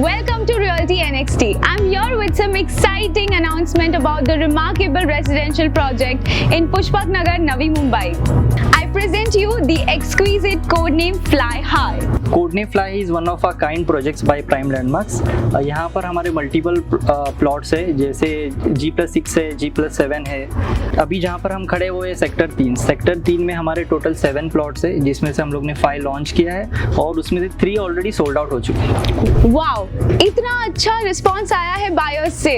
Welcome to Realty NXT. I'm here with some exciting announcement about the remarkable residential project in Pushpak Nagar, Navi Mumbai. I present you the exquisite codename Fly High. Codename Fly is one of a kind projects by Prime Landmarks. यहाँ पर हमारे multiple plots है, जैसे G+6 है, G+7 है. अभी जहाँ पर हम खड़े हुए हैं सेक्टर 3. सेक्टर 3 में हमारे टोटल 7 प्लॉट्स है, जिसमें से हम लोग ने 5 लॉन्च किया है और उसमें से 3 ऑलरेडी सोल्ड आउट हो चुके हैं. वाओ, इतना अच्छा रिस्पांस आया है बायर्स से.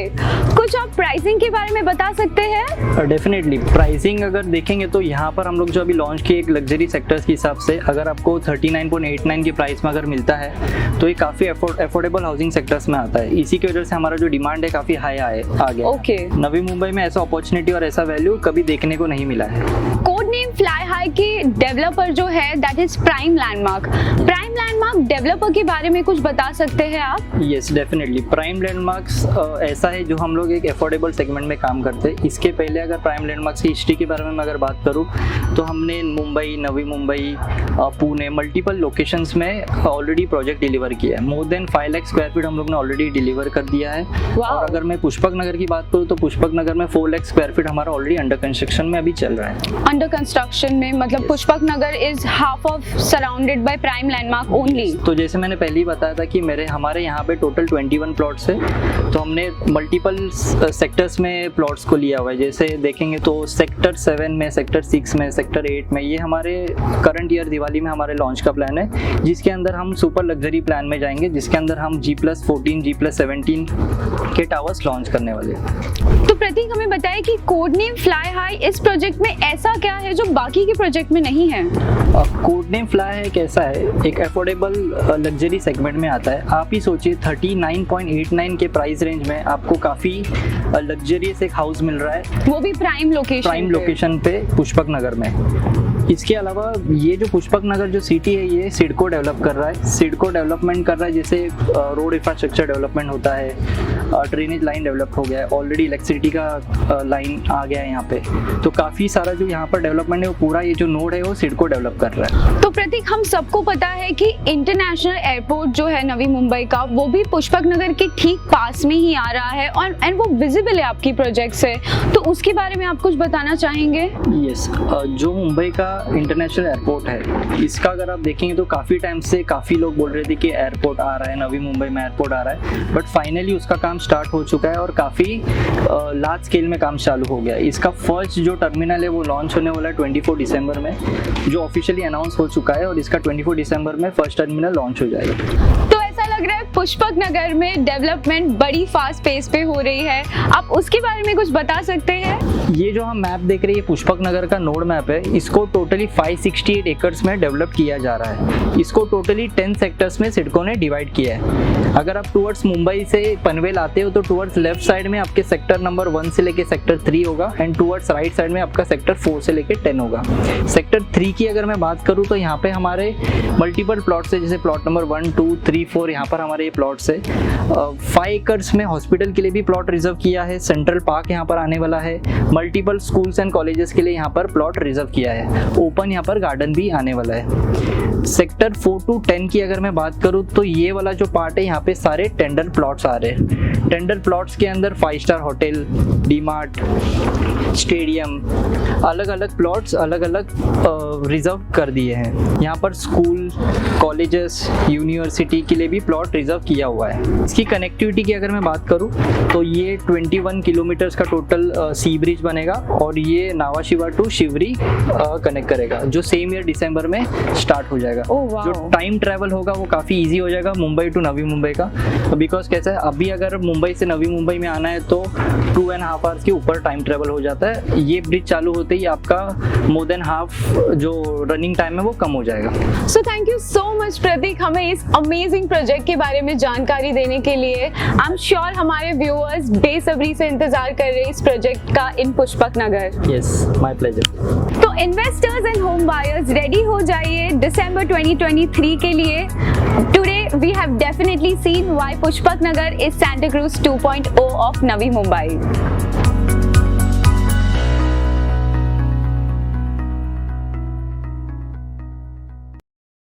कुछ आप प्राइसिंग के बारे में बता सकते हैं? डेफिनेटली प्राइसिंग अगर देखेंगे तो यहाँ पर हम लोग जो अभी लॉन्च किए एक लग्जरी सेक्टर्स के हिसाब से अगर आपको 39.89 की प्राइस में अगर मिलता है तो ये काफ़ी अफोर्डेबल हाउसिंग सेक्टर्स में आता है. इसी की वजह से हमारा जो डिमांड है काफ़ी हाई आ गया. ओके. नवी मुंबई में ऐसा अपॉर्चुनिटी और ऐसा वैल्यू कभी देखने को नहीं मिला है. कोडनेम फ्लाई हाई के डेवलपर जो है that is prime landmark. Prime landmark developer के बारे में कुछ बता सकते हैं आप? Yes, definitely. प्राइम लैंडमार्क्स ऐसा है जो हम लोग एक अफोर्डेबल सेगमेंट में काम करते हैं. इसके पहले अगर प्राइम लैंडमार्क्स की हिस्ट्री के बारे में मैं अगर बात करूँ तो हमने मुंबई, नवी मुंबई, पुणे मल्टीपल लोकेशंस में ऑलरेडी प्रोजेक्ट डिलीवर किया है. More than 5 lakh square feet हम लोग ने ऑलरेडी डिलीवर कर दिया है. और अगर मैं पुष्पक नगर की बात करूँ तो पुष्पक नगर में 4 लाख स्क्वायर फीट हमारा ऑलरेडी अंडर कंस्ट्रक्शन में अभी चल रहा है. अंडर कंस्ट्रक्शन में मतलब Pushpak Nagar is half of surrounded by prime landmark only. तो जैसे मैंने पहले ही बताया था कि हमारे यहाँ पे टोटल 21 प्लॉट्स है, तो हमने मल्टीपल सेक्टर्स में प्लॉट्स को लिया हुआ है. जैसे देखेंगे तो सेक्टर 7 में, सेक्टर 6 में, सेक्टर 8 में, ये हमारे करंट ईयर दिवाली में हमारे लॉन्च का प्लान है, जिसके अंदर हम सुपर लग्जरी प्लान में जाएंगे, जिसके अंदर हम G+14, G+17 के टावर्स लॉन्च करने वाले हैं. तो प्रतीक हमें बताइए कि कोडनेम फ्लाई हाई इस प्रोजेक्ट में ऐसा क्या है जो बाकी के प्रोजेक्ट में नहीं है? कोडनेम फ्लाई हाई कैसा है, एक अफोर्डेबल लग्जरी सेगमेंट में आता है. आप ही सोचिए 39.89 के प्राइस रेंज में आपको काफी लग्जरियस एक हाउस मिल रहा है, वो भी प्राइम लोकेशन पे पुष्पक नगर में. इसके अलावा ये जो पुष्पक नगर जो सिटी है ये सिडको डेवलप कर रहा है, सिडको डेवलपमेंट कर रहा है. जैसे रोड इंफ्रास्ट्रक्चर डेवलपमेंट होता है, ड्रेनेज लाइन डेवलप हो गया है, ऑलरेडी इलेक्ट्रिसिटी का लाइन आ गया है यहाँ पे. तो काफ़ी सारा जो यहाँ पर डेवलपमेंट है वो पूरा ये जो नोड है वो सिडको डेवलप कर रहा है. तो प्रतीक हम सबको पता है कि इंटरनेशनल एयरपोर्ट जो है नवी मुंबई का वो भी पुष्पक नगर के ठीक पास में ही आ रहा है और एंड वो विजिबल है आपकी प्रोजेक्ट से, तो उसके बारे में आप कुछ बताना चाहेंगे? यस, जो मुंबई का इंटरनेशनल एयरपोर्ट है इसका अगर आप देखेंगे तो काफ़ी टाइम से काफ़ी लोग बोल रहे थे कि एयरपोर्ट आ रहा है, नवी मुंबई में एयरपोर्ट आ रहा है, बट फाइनली उसका काम स्टार्ट हो चुका है और काफ़ी लार्ज स्केल में काम चालू हो गया है. इसका फर्स्ट जो टर्मिनल है वो लॉन्च होने वाला है 24 दिसंबर में, जो ऑफिशियली अनाउंस हो चुका है, और इसका 24 दिसंबर में फर्स्ट टर्मिनल लॉन्च हो जाएगा. तो ऐसा लग रहा है पुष्पक नगर में डेवलपमेंट बड़ी फास्ट पेस पे हो रही है, आप उसके बारे में कुछ बता सकते हैं? ये जो हम मैप देख रहे हैं पुष्पक नगर का नोड मैप है, इसको टोटली 568 एकर्स में डेवलप किया जा रहा है. इसको टोटली 10 सेक्टर्स में सिडको ने डिवाइड किया है. अगर आप टुवर्ड्स मुंबई से पनवेल आते हो तो टुवर्ड्स लेफ्ट साइड में आपके सेक्टर नंबर 1 से लेके सेक्टर 3 होगा, एंड टुवर्ड्स राइट साइड में आपका सेक्टर 4 से लेके 10 होगा. सेक्टर 3 की अगर मैं बात करूँ तो यहाँ पे हमारे मल्टीपल प्लॉट्स है, जैसे प्लॉट नंबर 1, 2, 3, 4 यहाँ पर हमारे ये प्लॉट्स है. 5 एकर्स में हॉस्पिटल के लिए भी प्लॉट रिजर्व किया है, सेंट्रल पार्क यहाँ पर आने वाला है, मल्टीपल स्कूल्स एंड कॉलेजेस के लिए यहाँ पर प्लॉट रिजर्व किया है, ओपन यहाँ पर गार्डन भी आने वाला है. सेक्टर 4 to 10 की अगर मैं बात करूँ तो ये वाला जो पार्ट है यहाँ पे सारे टेंडर प्लॉट्स आ रहे हैं. टेंडर प्लॉट्स के अंदर 5 स्टार होटल, डीमार्ट, स्टेडियम, अलग अलग प्लॉट्स अलग अलग रिजर्व कर दिए हैं. यहाँ पर स्कूल, कॉलेजेस, यूनिवर्सिटी के लिए भी प्लॉट रिजर्व किया हुआ है. इसकी कनेक्टिविटी की अगर मैं बात करूँ तो ये 21 किलोमीटर्स का टोटल सी ब्रिज बनेगा और ये नावा शिवा टू शिवरी कनेक्ट करेगा, जो सेम ईयर दिसंबर में स्टार्ट हो जाएगा. जो टाइम ट्रैवल होगा वो काफ़ी इजी हो जाएगा मुंबई टू नवी मुंबई का, बिकॉज कैसा है अभी अगर मुंबई से नवी मुंबई में आना है तो 2.5 आवर्स के ऊपर टाइम ट्रैवल हो जाता है. ये ब्रिज चालू होते ही आपका मोर देन हाफ जो रनिंग टाइम है वो कम हो जाएगा. So thank you so much Prateek हमें इस अमेजिंग प्रोजेक्ट के बारे में जानकारी देने के लिए. आई एम श्योर हमारे व्यूअर्स बेसब्री से इंतजार कर रहे हैं इस प्रोजेक्ट का in Pushpak Nagar. Yes, my pleasure. तो investors and home buyers ready हो जाइए दिसंबर 2023 के लिए. Today we have definitely seen why Pushpak Nagar is Santa Cruz 2.0 of Navi Mumbai.